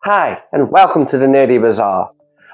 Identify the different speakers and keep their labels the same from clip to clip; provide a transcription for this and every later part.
Speaker 1: Hi, and welcome to the Nerdy Bazaar.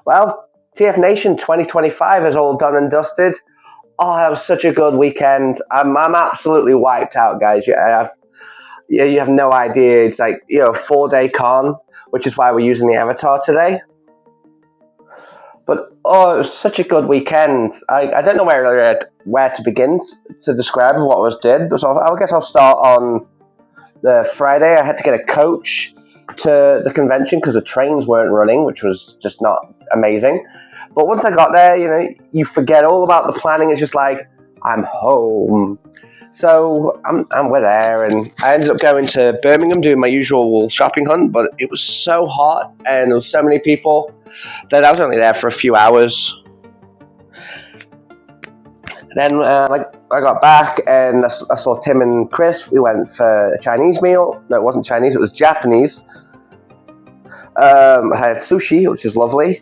Speaker 1: Well, TFnation 2025 is all done and dusted. Oh, that was such a good weekend. I'm absolutely wiped out, guys. You have no idea. It's like, 4-day con, which is why we're using the avatar today. But, oh, it was such a good weekend. I don't know where to begin to describe what I did. So I guess I'll start on the Friday. I had to get a coach to the convention because the trains weren't running, which was just not amazing. But once I got there, you forget all about the planning. It's just like, I'm home. So we're there, and I ended up going to Birmingham doing my usual shopping hunt, but it was so hot and there was so many people that I was only there for a few hours. Then I got back and I saw Tim and Chris. We went for a Chinese meal. No, it wasn't Chinese, it was Japanese. I had sushi, which is lovely.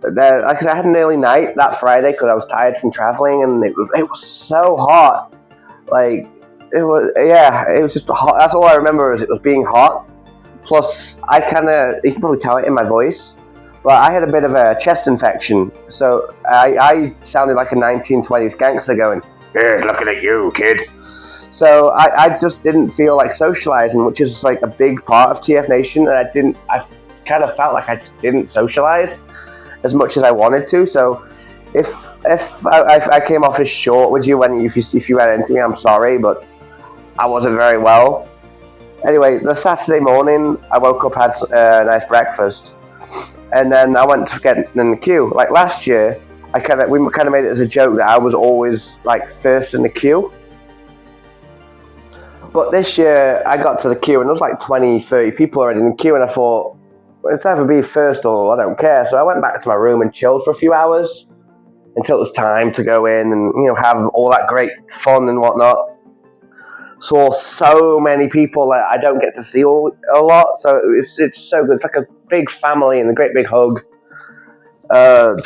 Speaker 1: I had an early night that Friday because I was tired from traveling, and it was so hot. It was just hot. That's all I remember, is it was being hot. Plus, you can probably tell it in my voice, but I had a bit of a chest infection, so I sounded like a 1920s gangster going, "Yeah, looking at you, kid." So I just didn't feel like socializing, which is like a big part of TFnation, and I kind of felt like I just didn't socialize as much as I wanted to. So if I came off as short with you if you ran into me, I'm sorry, but I wasn't very well. Anyway, the Saturday morning, I woke up, had a nice breakfast, and then I went to get in the queue. Like last year, we kind of made it as a joke that I was always like first in the queue. But this year, I got to the queue and there was like 20, 30 people already in the queue, and I thought, it's either be first or I don't care. So I went back to my room and chilled for a few hours until it was time to go in and have all that great fun and whatnot. Saw so many people that I don't get to see a lot, so it's so good. It's like a big family and a great big hug. Like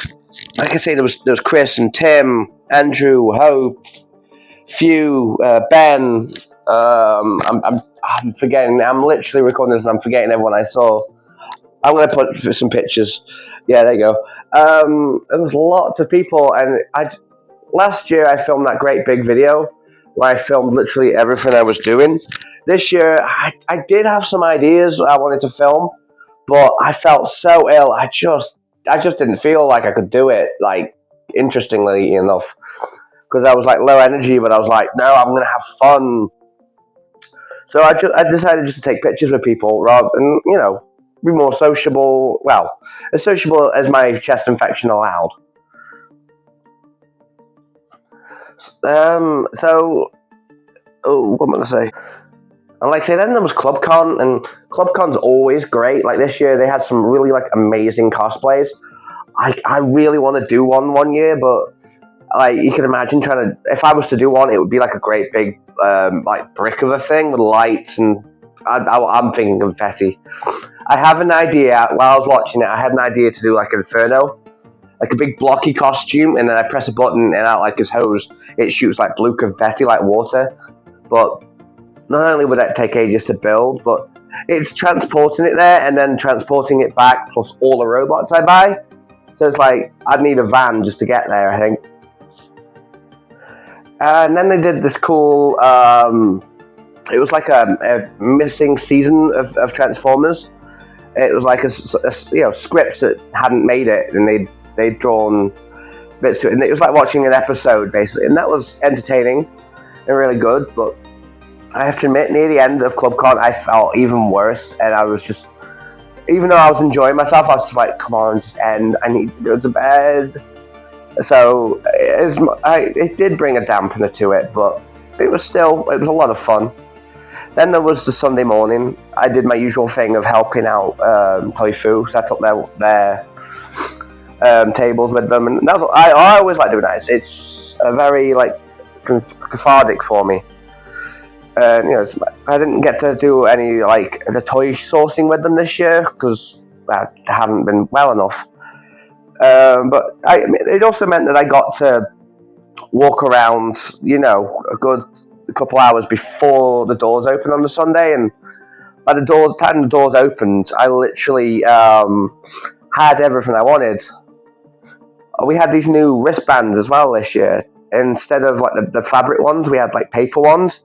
Speaker 1: I say, there was Chris and Tim, Andrew, Hope, Few, Ben. I'm forgetting. I'm literally recording this and I'm forgetting everyone I saw. I'm going to put some pictures. Yeah, there you go. There was lots of people, and last year I filmed that great big video where I filmed literally everything I was doing. This year I did have some ideas I wanted to film, but I felt so ill. I just didn't feel like I could do it. Like, interestingly enough, because I was like low energy, but I was like, no, I'm going to have fun. So I decided just to take pictures with people rather than, be more sociable. Well, as sociable as my chest infection allowed. What am I going to say? And like I say, then there was ClubCon, and ClubCon's always great. Like this year, they had some really like amazing cosplays. I really want to do one year, but like you can imagine if I was to do one, it would be like a great big like brick of a thing with lights, and I'm thinking confetti. I have an idea. While I was watching it, I had an idea to do like Inferno, like a big blocky costume, and then I press a button, and out like his hose, it shoots like blue confetti, like water. But not only would that take ages to build, but it's transporting it there and then transporting it back, plus all the robots I buy. So it's like I'd need a van just to get there, I think. And then they did this cool. It was like a missing season of Transformers. It was like a scripts that hadn't made it, and they'd drawn bits to it, and it was like watching an episode basically, and that was entertaining and really good. But I have to admit, near the end of ClubCon, I felt even worse, and I was just, even though I was enjoying myself, I was just like, come on, just end. I need to go to bed. So it did bring a dampener to it, but it was a lot of fun. Then there was the Sunday morning. I did my usual thing of helping out Toifu, set up their tables with them, and I always like doing that. It's a very like cathartic for me. I didn't get to do any like the toy sourcing with them this year because I haven't been well enough. But it also meant that I got to walk around, a good couple hours before the doors open on the Sunday, and by the time the doors opened, I literally had everything I wanted. We had these new wristbands as well this year. Instead of like the fabric ones, we had like paper ones,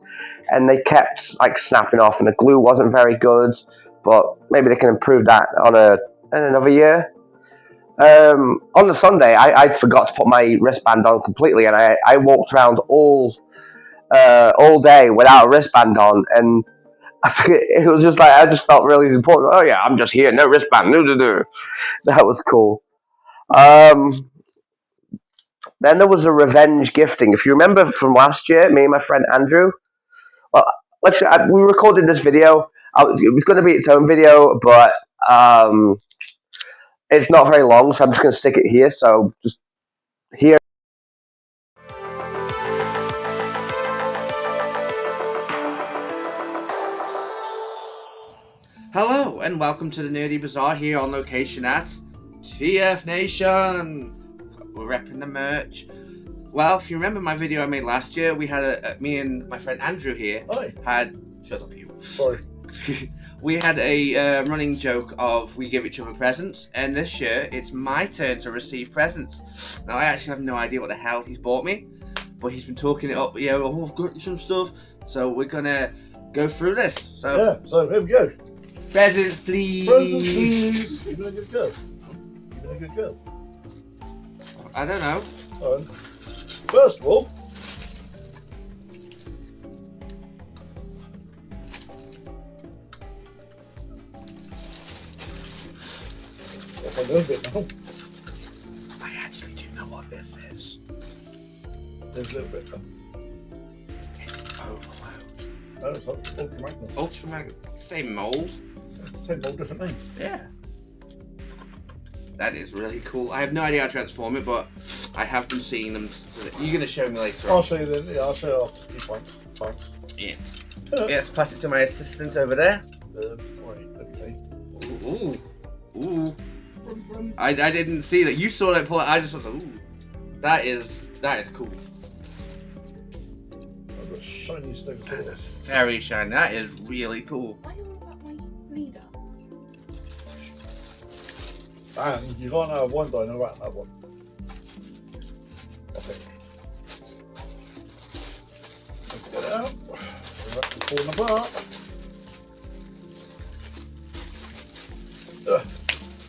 Speaker 1: and they kept like snapping off, and the glue wasn't very good. But maybe they can improve that in another year. On the Sunday, I forgot to put my wristband on completely, and I walked around all day without a wristband on, and it was just like I just felt really important. Oh yeah, I'm just here, no wristband. That was cool. Then there was a revenge gifting. If you remember from last year, me and my friend Andrew, well, we recorded this video. It was going to be its own video, but it's not very long, so I'm just going to stick it here. So just here.
Speaker 2: Hello and welcome to the Nerdy Bazaar here on location at TFnation. We're repping the merch. Well, if you remember my video I made last year, we had me and my friend Andrew here shut up you.
Speaker 3: Sorry.
Speaker 2: We had a running joke of we give each other presents, and this year it's my turn to receive presents. Now I actually have no idea what the hell he's bought me, but he's been talking it up. Yeah, oh, I've got you some stuff, so we're gonna go through this. So
Speaker 3: here we go.
Speaker 2: Presents, please.
Speaker 3: Presents, please. You've been a good girl. You've been a good girl.
Speaker 2: I don't know.
Speaker 3: First of all, I know a bit now.
Speaker 2: I actually do know what this is.
Speaker 3: There's a little bit.
Speaker 2: It's overload.
Speaker 3: No, it's Ultra Magnum.
Speaker 2: Ultra Magnum, same mold.
Speaker 3: Same old, different name.
Speaker 2: Yeah. That is really cool. I have no idea how to transform it, but I have been seeing them. You're gonna show me later on.
Speaker 3: I'll show you then. Yeah, I'll show you after. Thanks.
Speaker 2: Yeah. Yes, pass it to my assistant over there.
Speaker 3: Right, okay.
Speaker 2: Ooh. I didn't see that. You saw that pull it. I just was like, ooh. That is cool.
Speaker 3: I've got a shiny stone
Speaker 2: That's very shiny. That is really cool.
Speaker 4: Why do you want my leader?
Speaker 3: And you can't have one dino without that one. Okay. Let's get it out. It's falling apart.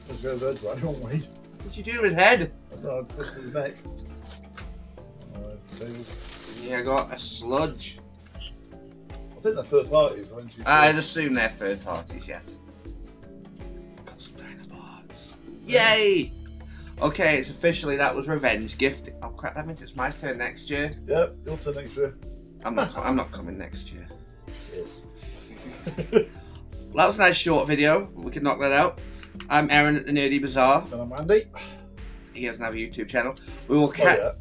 Speaker 3: Let's go the edge right wrong way.
Speaker 2: What did you do to his head?
Speaker 3: No, I pushed his neck.
Speaker 2: Yeah, I got a sludge.
Speaker 3: I think they're third parties, aren't you?
Speaker 2: I'd assume they're third parties, yes. Got some Dinobots. Yay! Okay, it's officially that was revenge gift. Oh crap, that means it's my turn next year.
Speaker 3: Yep, your turn next year.
Speaker 2: I'm not coming next year.
Speaker 3: Yes.
Speaker 2: Well, that was a nice short video. We can knock that out. I'm Aaron at the Nerdy Bazaar.
Speaker 3: And I'm Andy.
Speaker 2: He doesn't have a YouTube channel. We will There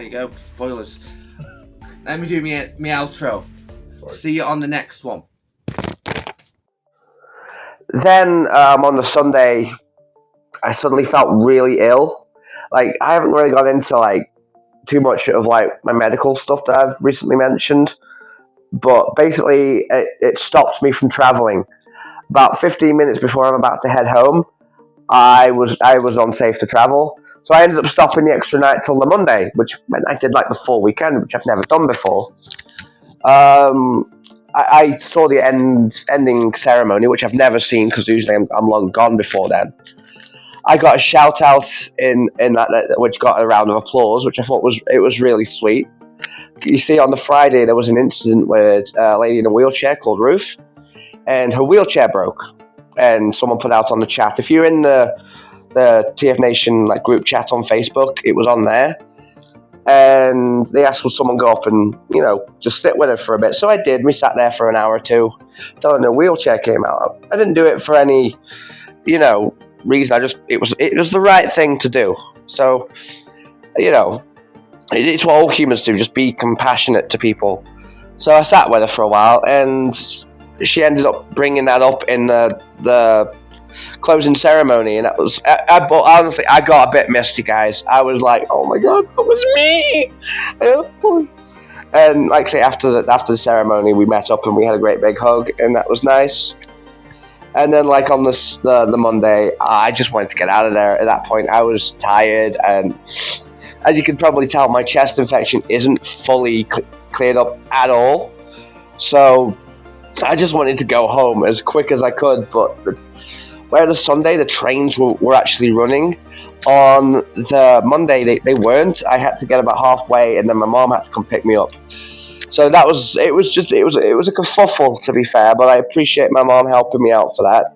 Speaker 2: you go. Spoilers. Let me do me outro.
Speaker 3: Sorry.
Speaker 2: See you on the next one.
Speaker 1: Then on the Sunday, I suddenly felt really ill. Like I haven't really got into like too much of like my medical stuff that I've recently mentioned, but basically it stopped me from traveling. About 15 minutes before I'm about to head home, I was unsafe to travel. So I ended up stopping the extra night till the Monday, which meant I did like the full weekend, which I've never done before. I saw the ending ceremony, which I've never seen because usually I'm long gone before then. I got a shout out in that, which got a round of applause, which I thought was really sweet. You see, on the Friday there was an incident with a lady in a wheelchair called Ruth, and her wheelchair broke, and someone put out on the chat. If you're in the TFnation like group chat on Facebook, it was on there, and they asked would someone go up and just sit with her for a bit. So I did. We sat there for an hour or two till her wheelchair came out. I didn't do it for any reason. It was the right thing to do. So it's what all humans do, just be compassionate to people. So I sat with her for a while, and she ended up bringing that up in the closing ceremony, and that was honestly I got a bit misty, guys. I was like, oh my god, that was me. And like I say, after the ceremony, we met up and we had a great big hug, and that was nice. And then, like on the Monday, I just wanted to get out of there. At that point, I was tired, and as you can probably tell, my chest infection isn't fully cleared up at all. So I just wanted to go home as quick as I could. But where the Sunday, the trains were actually running. On the Monday, they weren't. I had to get about halfway, and then my mom had to come pick me up. So it was a kerfuffle, to be fair, but I appreciate my mom helping me out for that.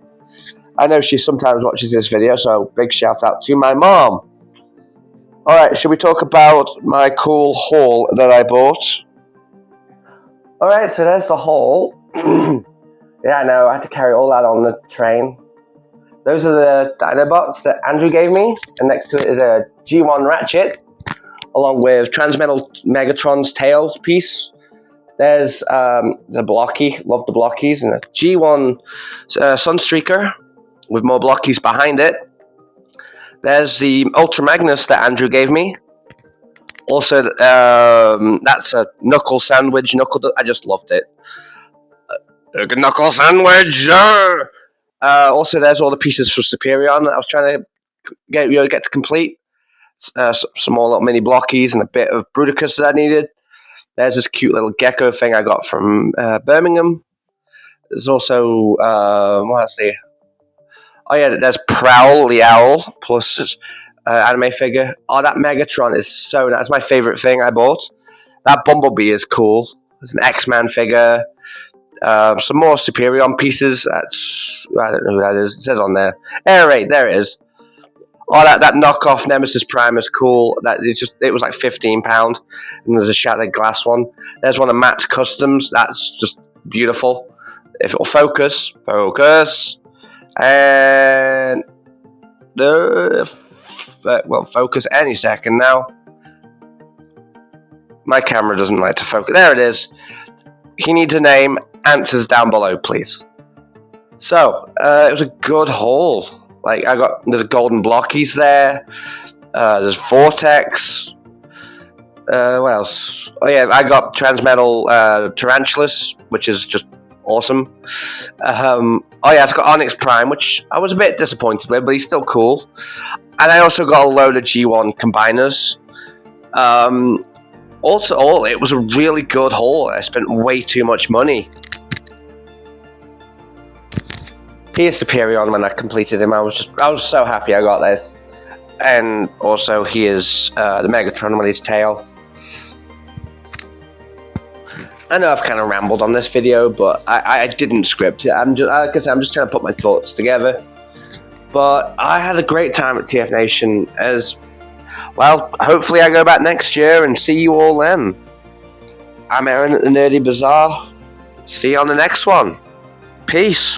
Speaker 1: I know she sometimes watches this video, so big shout out to my mom. Alright, should we talk about my cool haul that I bought? Alright, so there's the haul. Yeah, I know, I had to carry all that on the train. Those are the Dinobots that Andrew gave me, and next to it is a G1 Ratchet, along with Transmetal Megatron's tail piece. There's the Blocky, love the Blockies, and a G1 Sunstreaker with more Blockies behind it. There's the Ultra Magnus that Andrew gave me. Also, that's a Knuckle Sandwich. I just loved it. Knuckle Sandwich! Also, there's all the pieces for Superion that I was trying to get to complete. Some more little mini Blockies and a bit of Bruticus that I needed. There's this cute little gecko thing I got from Birmingham. There's also, let's see. Oh yeah, there's Prowl the Owl plus anime figure. Oh, that Megatron is so nice. That's my favorite thing I bought. That Bumblebee is cool. There's an X-Man figure. Some more Superion pieces. I don't know who that is. It says on there. Air Raid, there it is. Oh, that knockoff Nemesis Prime is cool. It was like £15, and there's a shattered glass one. There's one of Matt's Customs. That's just beautiful. If it'll focus, and focus any second now. My camera doesn't like to focus. There it is. You need to name. Answers down below, please. So it was a good haul. Like there's golden Blockies there. There's Vortex. What else? Oh yeah, I got Transmetal Tarantulas, which is just awesome. Oh yeah, it's got Onyx Prime, which I was a bit disappointed with, but he's still cool. And I also got a load of G1 Combiners. Also, it was a really good haul. I spent way too much money. Here's Superion when I completed him. I was so happy I got this. And also here's the Megatron with his tail. I know I've kind of rambled on this video, but I didn't script it. Like I said, I'm just trying to put my thoughts together. But I had a great time at TFnation. As well, hopefully I go back next year and see you all then. I'm Aaron at the Nerdy Bazaar. See you on the next one. Peace.